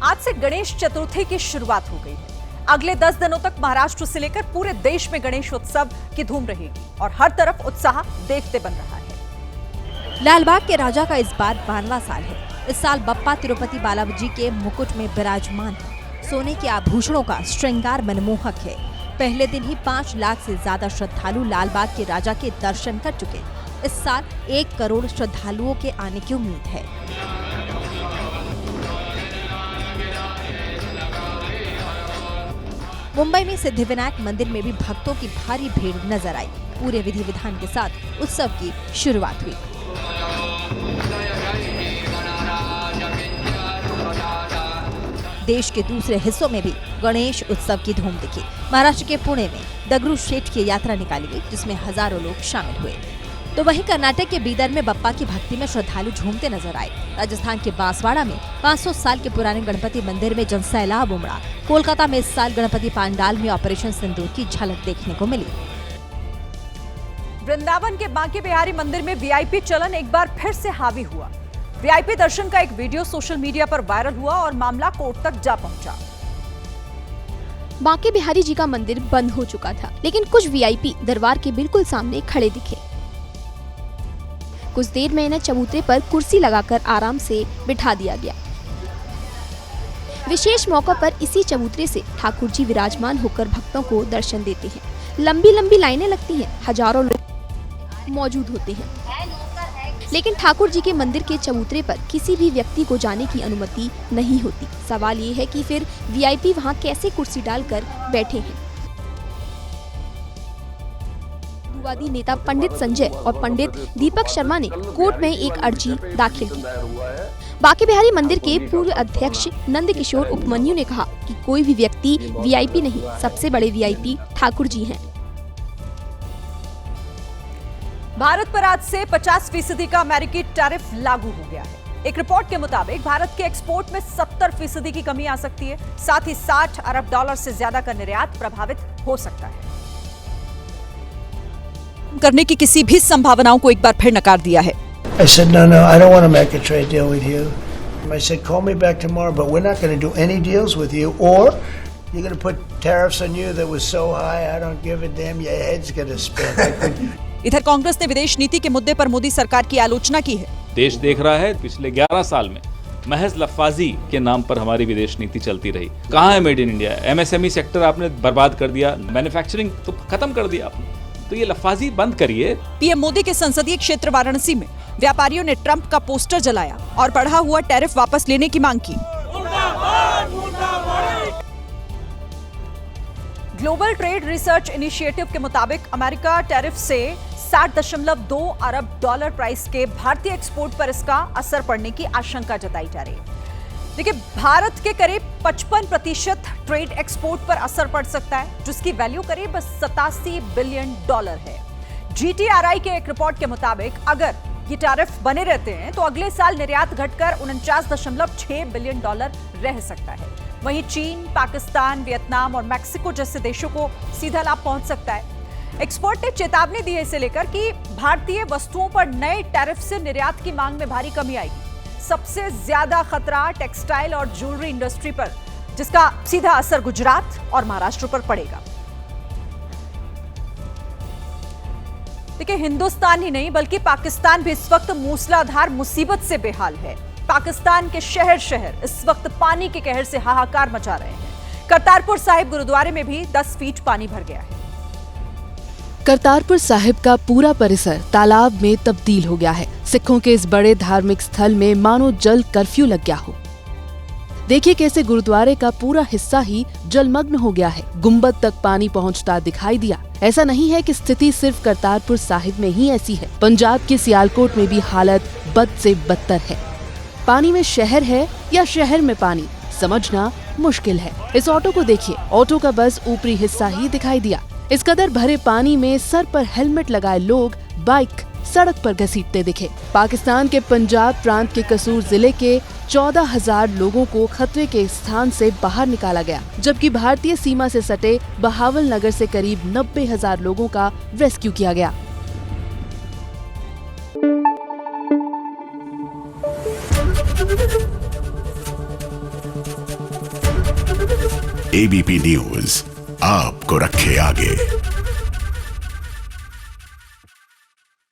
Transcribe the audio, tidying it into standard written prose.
आज से गणेश चतुर्थी की शुरुआत हो गई है। अगले 10 दिनों तक महाराष्ट्र से लेकर पूरे देश में गणेश उत्सव की धूम रहेगी और हर तरफ उत्साह देखते बन रहा है। लालबाग के राजा का इस बार 12वां साल है। इस साल बप्पा तिरुपति बालाजी के मुकुट में विराजमान है। सोने के आभूषणों का श्रृंगार मनमोहक है। पहले दिन ही 5 लाख से ज्यादा श्रद्धालु लालबाग के राजा के दर्शन कर चुके। इस साल 1 करोड़ श्रद्धालुओं के आने की उम्मीद है। मुंबई में सिद्धिविनायक मंदिर में भी भक्तों की भारी भीड़ नजर आई। पूरे विधि विधान के साथ उत्सव की शुरुआत हुई। देश के दूसरे हिस्सों में भी गणेश उत्सव की धूम दिखी। महाराष्ट्र के पुणे में दगड़ू शेठ की यात्रा निकाली गई, जिसमें हजारों लोग शामिल हुए। तो वहीं कर्नाटक के बीदर में बप्पा की भक्ति में श्रद्धालु झूमते नजर आए। राजस्थान के बांसवाड़ा में 500 साल के पुराने गणपति मंदिर में जनसैलाब उमड़ा। कोलकाता में इस साल गणपति पंडाल में ऑपरेशन सिंदूर की झलक देखने को मिली। वृंदावन के बांके बिहारी मंदिर में वीआईपी चलन एक बार फिर से हावी हुआ। वीआईपी दर्शन का एक वीडियो सोशल मीडिया पर वायरल हुआ और मामला कोर्ट तक जा पहुंचा। बांके बिहारी जी का मंदिर बंद हो चुका था, लेकिन कुछ वीआईपी दरबार के बिल्कुल सामने खड़े दिखे। कुछ देर में इन्हें चबूतरे पर कुर्सी लगाकर आराम से बिठा दिया गया। विशेष मौका पर इसी चबूतरे से ठाकुर जी विराजमान होकर भक्तों को दर्शन देते हैं। लंबी लंबी लाइनें लगती हैं, हजारों लोग मौजूद होते हैं, लेकिन ठाकुर जी के मंदिर के चबूतरे पर किसी भी व्यक्ति को जाने की अनुमति नहीं होती। सवाल ये है कि फिर वीआईपी वहां कैसे कुर्सी डालकर बैठे हैं। हिंदूवादी नेता पंडित संजय और पंडित दीपक शर्मा ने कोर्ट में एक अर्जी दाखिल की। बांके बिहारी मंदिर के पूर्व अध्यक्ष नंद किशोर उपमन्यु ने कहा कि कोई भी व्यक्ति वीआईपी नहीं, सबसे बड़े वीआईपी ठाकुर जी हैं। भारत पर आज से 50% का अमेरिकी टैरिफ लागू हो गया है। एक रिपोर्ट के मुताबिक भारत के एक्सपोर्ट में 70% की कमी आ सकती है। साथ ही $60 अरब से ज्यादा का निर्यात प्रभावित हो सकता है। करने की किसी भी संभावनाओं को एक बार फिर नकार दिया है। I said, no, I don't want to make a trade deal with you. I said, call me back tomorrow, but we're not going to do any deals with you, or you're going to put tariffs on you that was so high, I don't give a damn, your head's going to spin. इधर कांग्रेस ने विदेश नीति के मुद्दे पर मोदी सरकार की आलोचना की है। देश देख रहा है पिछले 11 साल में महज लफ्फाजी के नाम पर हमारी विदेश नीति चलती रही। कहाँ है made in India? MSME sector आपने बर्बाद कर दिया, मैन्युफैक्चरिंग तो खत्म कर दिया आपने। तो ये लफ्फाजी बंद करिए। पीएम मोदी के संसदीय क्षेत्र वाराणसी में व्यापारियों ने ट्रंप का पोस्टर जलाया और बढ़ा हुआ टैरिफ वापस लेने की मांग की। ग्लोबल ट्रेड रिसर्च इनिशिएटिव के मुताबिक अमेरिका टैरिफ से $60.2 अरब प्राइस के भारतीय एक्सपोर्ट पर इसका असर पड़ने की आशंका जताई जा रही है। देखिए, भारत के करीब 55% ट्रेड एक्सपोर्ट पर असर पड़ सकता है, जिसकी वैल्यू करीब $87 बिलियन है। GTRI के एक रिपोर्ट के मुताबिक अगर ये टैरिफ बने रहते हैं तो अगले साल निर्यात घटकर $49.6 बिलियन रह सकता है। वहीं चीन, पाकिस्तान, वियतनाम और मैक्सिको जैसे देशों को सीधा लाभ पहुंच सकता है। एक्सपर्ट ने चेतावनी दी है इसे लेकर कि भारतीय वस्तुओं पर नए टैरिफ से निर्यात की मांग में भारी कमी आएगी। सबसे ज्यादा खतरा टेक्सटाइल और ज्वेलरी इंडस्ट्री पर, जिसका सीधा असर गुजरात और महाराष्ट्र पर पड़ेगा। देखिए, हिंदुस्तान ही नहीं बल्कि पाकिस्तान भी इस वक्त मूसलाधार मुसीबत से बेहाल है। पाकिस्तान के शहर शहर इस वक्त पानी के कहर से हाहाकार मचा रहे हैं। करतारपुर साहिब गुरुद्वारे में भी 10 फीट पानी भर गया है। करतारपुर साहिब का पूरा परिसर तालाब में तब्दील हो गया है। सिखों के इस बड़े धार्मिक स्थल में मानो जल कर्फ्यू लग गया हो। देखिए कैसे गुरुद्वारे का पूरा हिस्सा ही जलमग्न हो गया है। गुंबद तक पानी पहुंचता दिखाई दिया। ऐसा नहीं है कि स्थिति सिर्फ करतारपुर साहिब में ही ऐसी है। पंजाब के सियालकोट में भी हालत बद से बदतर है। पानी में शहर है या शहर में पानी, समझना मुश्किल है। इस ऑटो को देखिए, ऑटो का बस ऊपरी हिस्सा ही दिखाई दिया। इस कदर भरे पानी में सर पर हेलमेट लगाए लोग बाइक सड़क पर घसीटते दिखे। पाकिस्तान के पंजाब प्रांत के कसूर जिले के 14,000 लोगों को खतरे के स्थान से बाहर निकाला गया, जबकि भारतीय सीमा से सटे बहावल नगर से करीब 90,000 लोगों का रेस्क्यू किया गया। एबीपी न्यूज आपको रखे आगे।